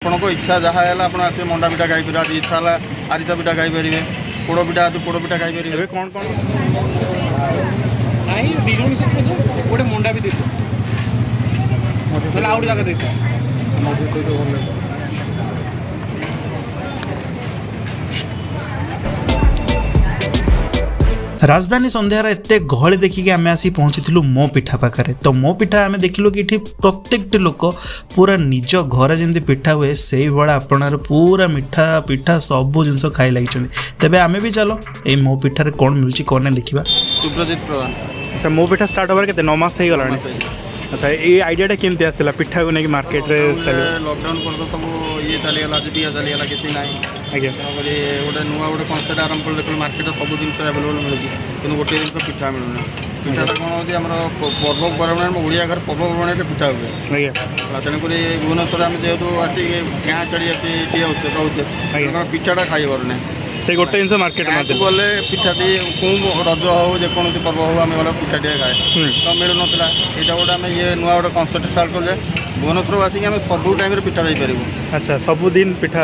आपको इच्छा जहाँ है आप मंडा पिठा खाई पारे आज इच्छा है आरिसा पिठा खाई पारे पोड़ पिठा पोड़ पिठा खाई पारे कौन कौन नहीं दिजन मिसे गोटे मंडा भी देते आउट जगह देते राजधानी संध्यार एत गहली देखिकी आम आसी पहुँची मो पिठा पाखे तो मो पिठा आम देखिलु कि प्रत्येक लोक पूरा निज घर जमी पिठा हुए से भाया आपणार पूरा मिठा पिठा सबू जिनस खाई लगी तेज आम भी चलो ये मो पिठार कौन मिलूँ कौन नहीं देखा। सुब्रजित प्रधान अच्छा मो पिठा स्टार्ट होबार के 9 मास हो गला। अच्छा ये आइडियाटा केमती आसला पिठा को नहीं मार्केट रे चलो लॉकडाउन कर सब ये चलीगला दिया चलीगला किसी ना आज्ञा गोटे नुआ गोटे कनसेप्ट आरंभ कर देखो मार्केट सब जिन एवेलेबल मिलूँ कि गोटे जिन पिठा मिलूना पिठाटा कौन होती आम पर्वपर्वाणी ओडिया घर पर्वपर्वाणी पिठा हुए आज्ञा तेणुक भुवनेश्वर आम जेहतु आसी गाँ चढ़ी आसी रोचे पिठाटा खाई पारूना से गोटे जिन मार्केट में गले पिठाटी कौन रज हो जेकोसी पर्व हो आम गला पिठाटी खाए तो मिलू ना यहाँ गोटे आम ये नुआ गोटे कनसेप्ट स्टार्ट कले भुवनेश्वर आसिक आम सब टाइम पिठा देपारू। अच्छा सबुदिन पिठा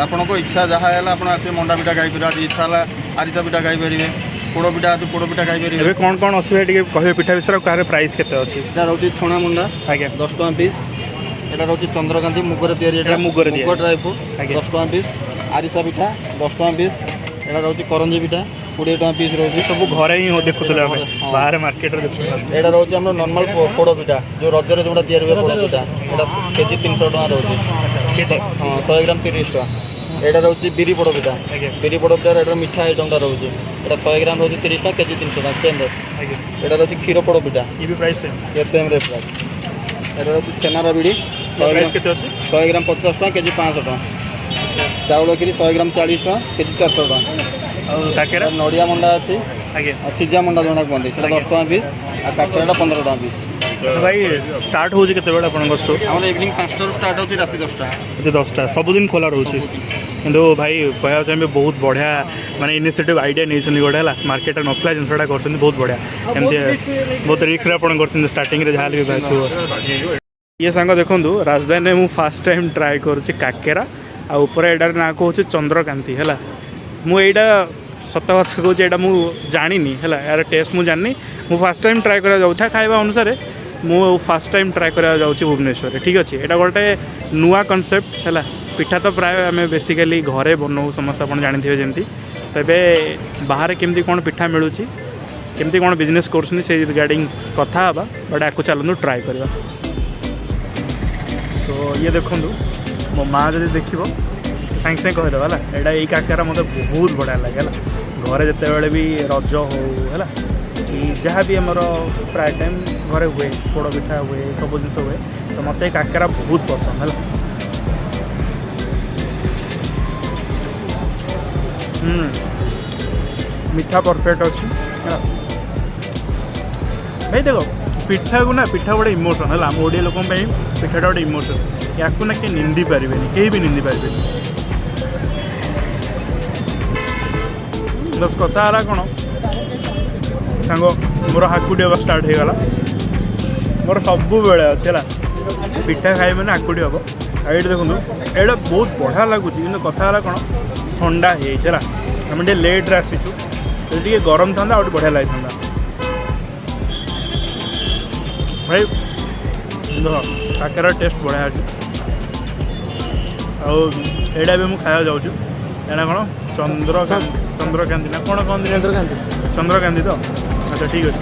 आपको इच्छा जहाँ है आप मंडा पिठा खाई पारे आज इच्छा है आरिसा पिठा खाई पारे पोड़ पिठा पोड़ पिठा खाई पारे कौन कौन अच्छे कहे पिठा विषय कह प्राइस के रोचे छणा मुंडा आज्ञा 10 टका पीस यहाँ रोचे चंद्रकांति मुगर या मुग ड्राई फ्रूट 10 टका पीस आरिसा पिठा 10 टका पीस यहाँ रोचे करंजी पिठा 20 टका पीस रोचे सब घर ही देखुले बाहर मार्केट यहाँ रोचे आम नॉर्मल पोड़ पिठा जो रजरे जो तैयारी हुए पोड़ पिठा यहाँ केजी 300 टका रोचे 100 ग्राम 30 टका यहाँ रोचे बिरी पोड़ पिठा बिरी पोड़ पिठा यहाँ मीठा आइटमटा रोचे यहाँ 100 ग्राम रोचे 30 टका केजी 300 टका सेम रेट यहाँ रोचे क्षीर पोड़ पिठा ये भी प्राइस सेम रेट यहाँ रोचे छेनार बिड़ी 100 ग्राम 50 टका केजी 500 टका चाउल खीरी 100 ग्राम 40 टका केजी 400 टका नड़िया मंडा अच्छी सीजा मंडा जो कहते हैं 10 टका पीस आ काकेराटा 15 टका पीस भाई स्टार्ट हो स्टोर आम इवनिंग 5 स्टार्ट होती रात 10टा सबुदिन खोला रोचे किंतु भाई कह चाहिए बहुत बढ़िया माने इनिशिएटिव आइडिया नहीं गोटे है मार्केट नथला जिनसा कर बहुत बढ़िया एमती बहुत रिस्क कर स्टार्टिंग जहाँ भी भाई ये सांग देखूँ राजधानी में फास्ट टाइम ट्राए करेरा आपर यार ना कहूँ चंद्रकांति है मुझा सत कथा कहूँ यहाँ मुझे जानी है यार टेस्ट मुझे जानी मुझे फास्ट टाइम ट्राए करा खाଇବା अनुसार मु फास्ट टाइम ट्राए करा भुवनेश्वर ठीक अच्छे यहाँ गोटे नुआ कनसेप्ट है पिठा तो प्राय आम बेसिकाली घरे बनाऊ समस्त आप जानी जमी तेरे बाहर केमती कौन पिठा मिलूँ केमती कौन बिजनेस कर रिगार्डिंग कथा हाँ बट आपको चलते ट्राए करवा। तो ये देखूँ मो माँ जब देख सागे सागे कहीदेव है यहाँ यही काकेरा मत बहुत बढ़िया लगे घरे जिते बड़े भी रज हो है कि जहाँ भी आमर प्राय टाइम घरे हुए पोड़ पिठा हुए सब जिन हुए तो मत काकेरा बहुत पसंद है। मीठा परफेक्ट अच्छी भाई देख पिठा को ना पिठा गोटे इमोशन है आम ओडिया लोक पिठाटा गोटे इमोशन या ना किए निंदी पारे कहीं भी निंदी पारे बस कथा है कौन सांग मोर हाकुटी हाँ स्टार्ट हो गला मोर सब बेले अच्छे है पिठा खाई मैंने हाकुटी हम ये देखो ये बहुत बढ़िया लगुच कि कथा है कौन ठंडा है आम लेट्रे आसीचु तो गरम था बढ़िया लगी था भाई काकेरा टेस्ट बढ़िया अच्छे आईटा भी मुझे खाया जाऊँ यहाँ कौन चंद्रकांति ना कौन कहते चंद्रकांति तो अच्छा ठीक अच्छे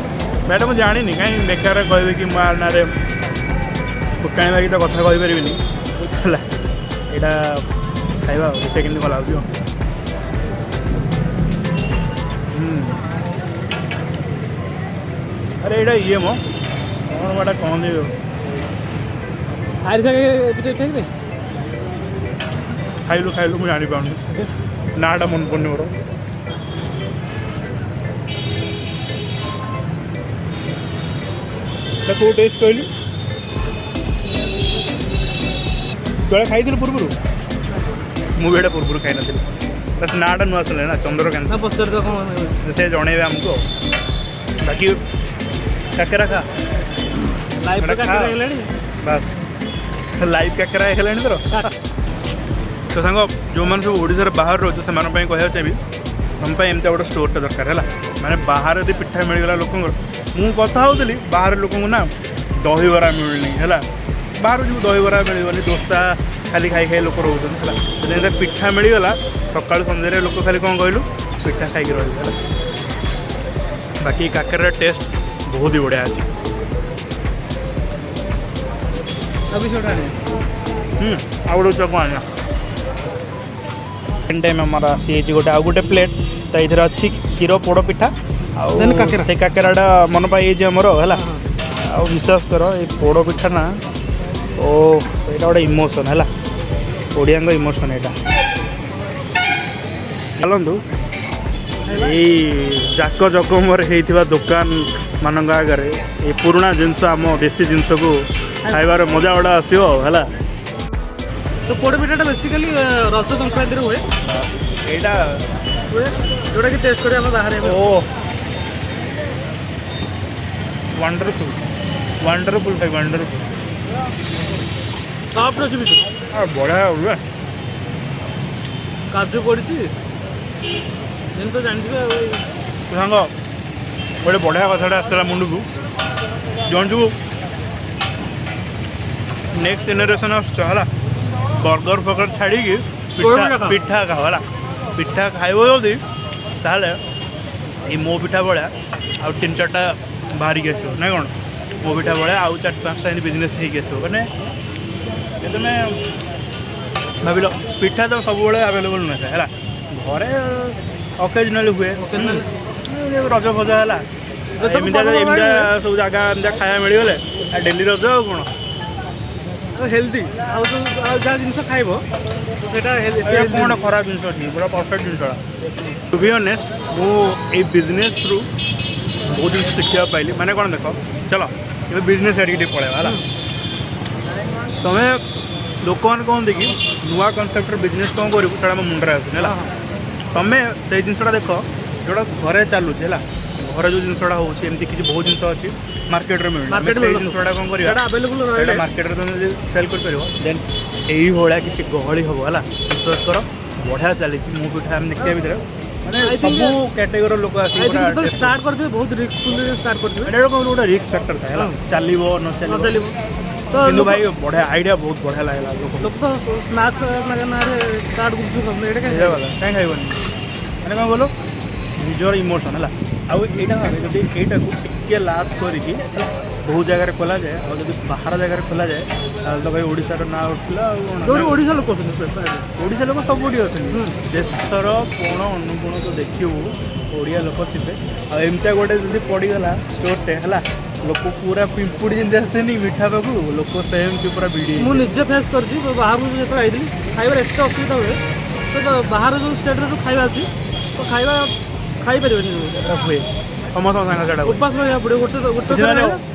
भाईटा मुझे जानी कहीं बेकार कहे कि मार ना फुकाणी बाकी तो कथा कहीपर यहाँ खाଇବା देखिए केमती भल लगे अरे यहाँ ये मो कौन बाटा कहते खाइलु खाइलु मुझे जानी पाऊँ नाटा मन पड़नी मोर कौ टेस्ट कहलु बेले खाई पूर्व मुझे पूर्व खाई नी बस नाटा नुआ आसले ना चंद्रकांत से जनइबे आमको बाकी काकेरा खा बस ଲାଇଭ୍ କାକେରା ହେଇଗଲାଣି ତୋର। ତ ସାଙ୍ଗ ଯେଉଁମାନେ ସବୁ ଓଡ଼ିଶାର ବାହାରେ ରହୁଛ ସେମାନଙ୍କ ପାଇଁ କହିବାକୁ ଚାହିଁବି ତୁମ ପାଇଁ ଏମିତି ଗୋଟେ ଷ୍ଟୋର୍ଟା ଦରକାର ହେଲା। ମାନେ ବାହାରେ ଯଦି ପିଠା ମିଳିଗଲା ଲୋକଙ୍କର, ମୁଁ କଥା ହେଉଥିଲି ବାହାର ଲୋକଙ୍କୁ ନା ଦହିବରା ମିଳୁନି ହେଲା, ବାହାରୁ ଯିବୁ ଦହିବରା ମିଳିବନି, ଦୋସା ଖାଲି ଖାଇ ଖାଇ ଲୋକ ରହୁଛନ୍ତି ହେଲା। ଯଦି ପିଠା ମିଳିଗଲା ସକାଳୁ ସନ୍ଧ୍ୟାରେ ଲୋକ ଖାଲି କ'ଣ କହିଲୁ ପିଠା ଖାଇକି ରହିବେ ହେଲା। ବାକି କାକେରାର ଟେଷ୍ଟ ବହୁତ ହି ବଢ଼ିଆ ଅଛି। ଆଉ ଗୋଟେ ଚକ ଆଣିବା। ସେକେଣ୍ଡ ଟାଇମ୍ ଆମର ଆସିଯାଇଛି ଗୋଟେ ଆଉ ଗୋଟେ ପ୍ଲେଟ୍, ତ ଏଇଥିରେ ଅଛି କ୍ଷୀର ପୋଡ଼ ପିଠା ଆଉ ସେ କାକେରାଟା ମନ ପାଇଯାଇଛି ଆମର ହେଲା। ଆଉ ବିଶ୍ୱାସ କର ଏଇ ପୋଡ଼ ପିଠା ନା ଓ ଏଇଟା ଗୋଟେ ଇମୋସନ୍ ହେଲା, ଓଡ଼ିଆଙ୍କ ଇମୋସନ୍ ଏଇଟା। ଚାଲନ୍ତୁ ଏଇ ଜାକ ଜକମରେ ହେଇଥିବା ଦୋକାନ ମାନଙ୍କ ଆଗରେ ଏଇ ପୁରୁଣା ଜିନିଷ ଆମ ଦେଶୀ ଜିନିଷକୁ ଖାଇବାର ମଜା ଗୁଡ଼ା ଆସିବ ହେଲା। ତ ପୋଡ଼ ପିଠାଟା ବେସିକାଲି ରଜ ସଂକ୍ରାନ୍ତିରେ ହୁଏ, ଏଇଟା ଯେଉଁଟାକି ଟେଷ୍ଟ କରି ଆମେ ବାହାରେ ଓ ୱାଣ୍ଡରଫୁଲ୍ ୱାଣ୍ଡରଫୁଲ୍ ଭାଇ ୱାଣ୍ଡରଫୁଲ୍। ସଫ୍ଟ ଅଛି ଭିତରୁ, ବଢ଼ିଆ ହୁଏ। କାଜୁ ପଡ଼ିଛି ଯେମିତି ତ ଜାଣିଥିବେ ଆଉ। ସାଙ୍ଗ ଗୋଟେ ବଢ଼ିଆ କଥାଟା ଆସିଥିଲା ମୁଣ୍ଡକୁ, ଜଣକୁ ନେକ୍ସଟ ଜେନେରେସନ୍ ଆସୁଛ ହେଲା, ବର୍ଗର ଫର୍ଗର ଛାଡ଼ିକି ପିଠା ଖାଅ ହେଲା। ପିଠା ଖାଇବ ଯଦି ତାହେଲେ ଏଇ ମୋ ପିଠା ଭଳିଆ ଆଉ 3-4ଟା ବାହାରିକି ଆସିବ ନା କ'ଣ, ମୋ ପିଠା ଭଳିଆ ଆଉ 4-5ଟା ଏମିତି ବିଜନେସ୍ ହେଇକି ଆସିବ। ମାନେ ତୁମେ ଭାବିଲ ପିଠା ତ ସବୁବେଳେ ଆଭେଲେବଲ୍ ନଥାଏ ହେଲା, ଘରେ ଅକେଜନାଲି ହୁଏ, ରଜ ଫଜ ହେଲା ଏମିତିଆ ସବୁ ଜାଗା ଏମିତିଆ ଖାଇବା ମିଳିଗଲେ ଆଉ ଡେଲି ରଜ ଆଉ କ'ଣ ହେଲ୍ଦି ଆଉ ଯାହା ଜିନିଷ ଖାଇବ ସେଇଟା କ'ଣ ଖରାପ ଜିନିଷ ଅଛି, ପୁରା ପରଫେକ୍ଟ ଜିନିଷଟା। ଟୁ ବି ଅନେଷ୍ଟ ମୁଁ ଏଇ ବିଜନେସ୍ରୁ ବହୁତ ଜିନିଷ ଶିଖିବାକୁ ପାଇଲି। ମାନେ କ'ଣ ଦେଖ, ଚାଲ ଏବେ ବିଜନେସ୍ ଆଡ଼ିକି ଟିକେ ପଳେଇବା ହେଲା। ତୁମେ ଲୋକମାନେ କହନ୍ତି କି ନୂଆ କନସେପ୍ଟର ବିଜନେସ୍ କ'ଣ କରିବୁ ସେଇଟା ମୋ ମୁଣ୍ଡରେ ଆସୁନି ହେଲା। ତୁମେ ସେଇ ଜିନିଷଟା ଦେଖ ଯେଉଁଟା ଘରେ ଚାଲୁଛି ହେଲା, ଘରେ ଯେଉଁ ଜିନିଷଟା ହେଉଛି ଏମିତି କିଛି ବହୁତ ଜିନିଷ ଅଛି ମାର୍କେଟରେ ମିଳୁଛି, ସେଇ ଜିନିଷଟା କ'ଣ କରିବା ସେଇଟା ମାର୍କେଟରେ ତୁମେ ଯଦି ସେଲ୍ କରିପାରିବ ଦେନ୍ ଏଇଭଳିଆ କିଛି ଗହଳି ହେବ ହେଲା। ବିଶ୍ୱାସ କର ବଢ଼ିଆ ଚାଲିଛି ମୋ ପିଠା ଆମେ ଦେଖିବା ଭିତରେ, ମାନେ ସବୁ କ୍ୟାଟେଗୋରିର ଲୋକ ଆସିକି ଷ୍ଟାର୍ଟ କରିଥିବେ, ବହୁତ ରିସ୍କଫୁଲ୍ ଷ୍ଟାର୍ଟ କରିଥିବେ। ଏଇଟା କ'ଣ ଗୋଟେ ରିସ୍କ ଫ୍ୟାକ୍ଟର ଥାଏ ହେଲା, ଚାଲିବ ନ ଚାଲିବ। କିନ୍ତୁ ଭାଇ ବଢ଼ିଆ ଆଇଡ଼ିଆ, ବହୁତ ବଢ଼ିଆ ଲାଗିଲା। ଲୋକ ତ ସ୍ନାକ୍ସ ନାଁରେ ଚାଟ୍ ଗୁପଚୁପ୍ ଏଇଟା କାହିଁ ଖାଇବନି, ମାନେ କ'ଣ କହିଲ ନିଜର ଇମୋସନ୍ ହେଲା। ଆଉ ଏଇଟା ଭାବେ ଯଦି ଏଇଟାକୁ ଟିକେ ଲାଭ କରିକି ବହୁତ ଜାଗାରେ ଖୋଲାଯାଏ, ଆଉ ଯଦି ବାହାର ଜାଗାରେ ଖୋଲାଯାଏ ତାହେଲେ ତ ଭାଇ ଓଡ଼ିଶାର ନାଁ ଉଠିଲା। ଆଉ କ'ଣ ଓଡ଼ିଶା ଲୋକ ଅଛନ୍ତି, ଓଡ଼ିଶା ଲୋକ ସବୁଠି ଅଛନ୍ତି, ଦେଶର କୋଣ ଅନୁକୋଣ ତ ଦେଖିବୁ ଓଡ଼ିଆ ଲୋକ ଥିବେ। ଆଉ ଏମିତିଆ ଗୋଟେ ଯଦି ପଡ଼ିଗଲା ଷ୍ଟୋର୍ଟେ ହେଲା, ଲୋକ ପୁରା ପିମ୍ପୁଡ଼ି ଯେମିତି ଆସେନି ମିଠା ପାଖକୁ, ଲୋକ ସେମିତି ପୁରା ଭିଡ଼ି। ମୁଁ ନିଜେ ଫେସ୍ କରିଛି, ବାହାରକୁ ଯେତେବେଳେ ଯାଇଥିଲି ଖାଇବାରେ ଏତେ ଅସୁବିଧା ହୁଏ, ତ ବାହାର ଯେଉଁ ଷ୍ଟେଟ୍ରେ ଯେଉଁ ଖାଇବା ଅଛି ତ ଖାଇବା ଖାଇପାରିବେନି, ହୁଏ ସମସ୍ତଙ୍କ ସାଙ୍ଗେ ସେଇଟା ଉପାସ ରହିବାକୁ ପଡ଼ିବ। ଗୋଟେ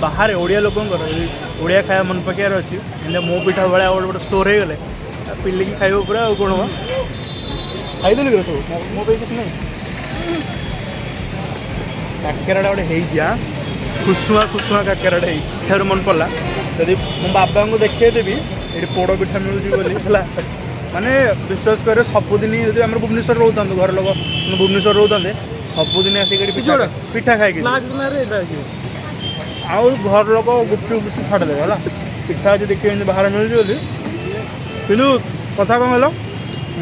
ବାହାରେ ଓଡ଼ିଆ ଲୋକଙ୍କର ଓଡ଼ିଆ ଖାଇବା ମନେ ପକେଇବାର ଅଛି, ଏମିତି ମୋ ପିଠା ଭଳିଆ ଗୋଟେ ଷ୍ଟୋର୍ ହେଇଗଲେ ପିଲିକି ଖାଇବ ପୁରା। ଆଉ କ'ଣ ଖାଇଦେଲି ସବୁ, ମୋ ପାଇଁ କିଛି ନାହିଁ। କାକେରାଟା ଗୋଟେ ହେଇଛି, ଖୁସୁଆ କାକେରାଟା ହେଇଛି। ଏଠାରୁ ମନେ ପଡ଼ିଲା ଯଦି ମୋ ବାବାଙ୍କୁ ଦେଖେଇଦେବି ଏଠି ପୋଡ଼ ପିଠା ମିଳୁଛି ବୋଲି ହେଲା, ମାନେ ବିଶ୍ୱାସ କରେ ସବୁଦିନ ଯଦି ଆମର ଭୁବନେଶ୍ୱର ରହୁଥାନ୍ତୁ, ଘର ଲୋକ ଭୁବନେଶ୍ୱର ରହୁଥାନ୍ତେ ସବୁଦିନ ଆସିକି ଏଠି ପିଠା ଖାଇକି ଆଉ ଘର ଲୋକ ଗୁପଚୁପ୍ ଛାଡ଼ିଦେବେ ହେଲା। ପିଠା ଯଦି ଦେଖିବେ ଏମିତି ବାହାରେ ମିଳୁଛି ବୋଲି, କିନ୍ତୁ କଥା କ'ଣ କହିଲ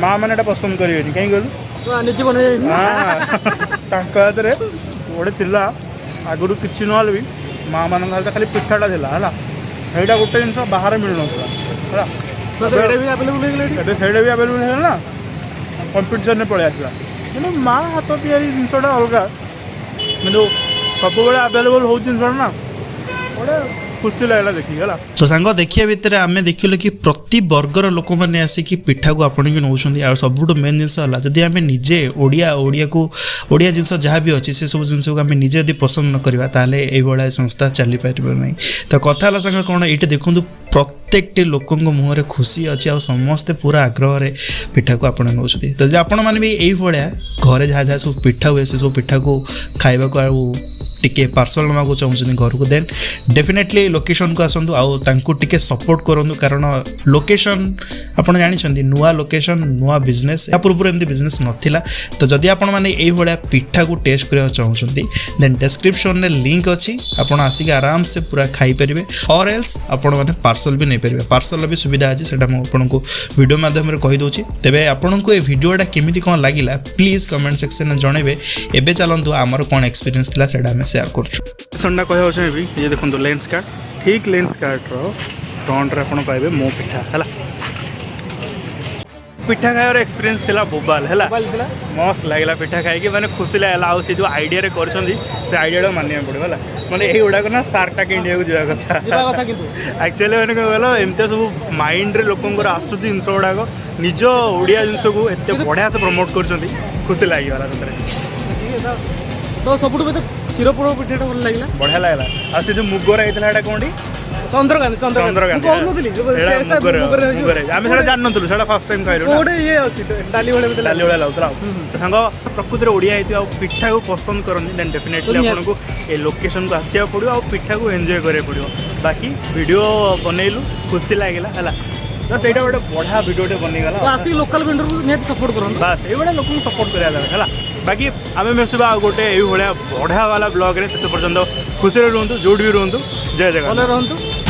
ମାଆ ମାନେ ଏଇଟା ପସନ୍ଦ କରିବେନି, କାହିଁକି କହିଲୁ ତାଙ୍କ ହାତରେ ଗୋଟେ ଥିଲା ଆଗରୁ କିଛି ନହେଲେ ବି ମାଆ ମାନଙ୍କ ହାତରେ ଖାଲି ପିଠାଟା ଥିଲା ହେଲା। ସେଇଟା ଗୋଟେ ଜିନିଷ ବାହାରେ ମିଳୁନଥିଲା ହେଲା, ସେଇଟା ବି ଆଭେଲେବୁଲ୍ ହେଇଗଲା ନା, କମ୍ପିଟିସନ୍ରେ ପଳେଇ ଆସିଲା। କିନ୍ତୁ ମାଆ ହାତ ତିଆରି ଜିନିଷଟା ଅଲଗା, କିନ୍ତୁ ସବୁବେଳେ ଆଭେଲେବୁଲ୍ ହେଉଛି ଜିନିଷଟା ନା, ଗୋଟେ ଖୁସି ଲାଗିଲା ଦେଖିକି ହେଲା। ତ ସାଙ୍ଗ ଦେଖିବା ଭିତରେ ଆମେ ଦେଖିଲୁ କି ପ୍ରତି ବର୍ଗର ଲୋକମାନେ ଆସିକି ପିଠାକୁ ଆପଣେଇକି ନେଉଛନ୍ତି। ଆଉ ସବୁଠୁ ମେନ୍ ଜିନିଷ ହେଲା ଯଦି ଆମେ ନିଜେ ଓଡ଼ିଆ ଜିନିଷ ଯାହା ବି ଅଛି ସେସବୁ ଜିନିଷକୁ ଆମେ ନିଜେ ଯଦି ପସନ୍ଦ ନ କରିବା ତାହେଲେ ଏଇଭଳିଆ ସଂସ୍ଥା ଚାଲିପାରିବ ନାହିଁ। ତ କଥା ହେଲା ସାଙ୍ଗ କ'ଣ, ଏଇଠି ଦେଖନ୍ତୁ ପ୍ରତ୍ୟେକଟି ଲୋକଙ୍କ ମୁହଁରେ ଖୁସି ଅଛି ଆଉ ସମସ୍ତେ ପୁରା ଆଗ୍ରହରେ ପିଠାକୁ ଆପଣ ନେଉଛନ୍ତି। ତ ଯଦି ଆପଣମାନେ ବି ଏଇଭଳିଆ ଘରେ ଯାହା ଯାହା ସବୁ ପିଠା ହୁଏ ସେସବୁ ପିଠାକୁ ଖାଇବାକୁ ଆଉ टिके पार्सल नवा चाहूँ घर को देन डेफिनेटली लोकेशन को आसतु आउ टिके सपोर्ट करूँ कारण लोकेशन आपड़ जानते नुआ लोकेशन नुआ बिजनेस या पूर्व एमती बिजनेस नाला तो जदि आपण मैंने ये पिठा को टेस्ट करने चाहते देन डिस्क्रिप्शन में लिंक अच्छी आपड़ आसिक आराम से पूरा खाईपर और एल्स आपण मैंने पार्सल भी नहीं पारे पार्सल भी सुविधा अच्छी से आपको वीडियो माध्यम कहीदे तेरे आपन को ये भिडियोटा केमी कौन लगिला प्लीज कमेंट सेक्शन में जनइबे एबे चलतु आमर कौन एक्सपीरियंस था से आम सेयार करा कहवा चाहिए ये देखो लेंस कार्ड ठीक लेंस कार्ड फ्रंट रे आपन पाइबे मो पिठा है पिठा खाइबार एक्सपीरियंस थिला बोबाल है मस्त लगला पिठा खाई मैंने खुशी लगला आउ से जो आइडिया रे कर से आइडिया मानिया पड़ो है मैंने यही गुड़ाक ना सार्क टाक इंडिया को जावा कथा एक्चुअली मैंने कह गल एमती सब माइंड रे लोकंर आसुच जिनस गुड़ाक निज ओडिया जिनस को एत बढ़िया से प्रमोट कर खुशी लगिगला सतरे तो सब क्षीर पोड़ पिठाटा भल लगे बढ़िया लगला आ से जो मुगर होता कौन चंद्रकांत चंद्रकांत आम से जानूँ फर्स्ट टाइम खाइलु ये अच्छी डाली भाई डाली भाई लगुला सांग प्रकृति में ओडिया होती पिठा को पसंद करनी देन डेफिनेटली आपको ये लोकेशन को आसा पड़ो आ पिठा को एंजॉय करा पड़ो बाकी वीडियो बनइलु खुशी लगे है तो सहीटा गोटे बढ़िया भिडियोटे बनीगला आसिक लोकल वेंडर को निहाती सपोर्ट करन बास ये लोक सपोर्ट करा दरकार है बाकी आम मिसवा गोटे ये बढ़िया वाला ब्लॉग रे से पर्यंत खुशी रुहतु जोड़ भी रुहतु जय जगन्नाथ रहतु।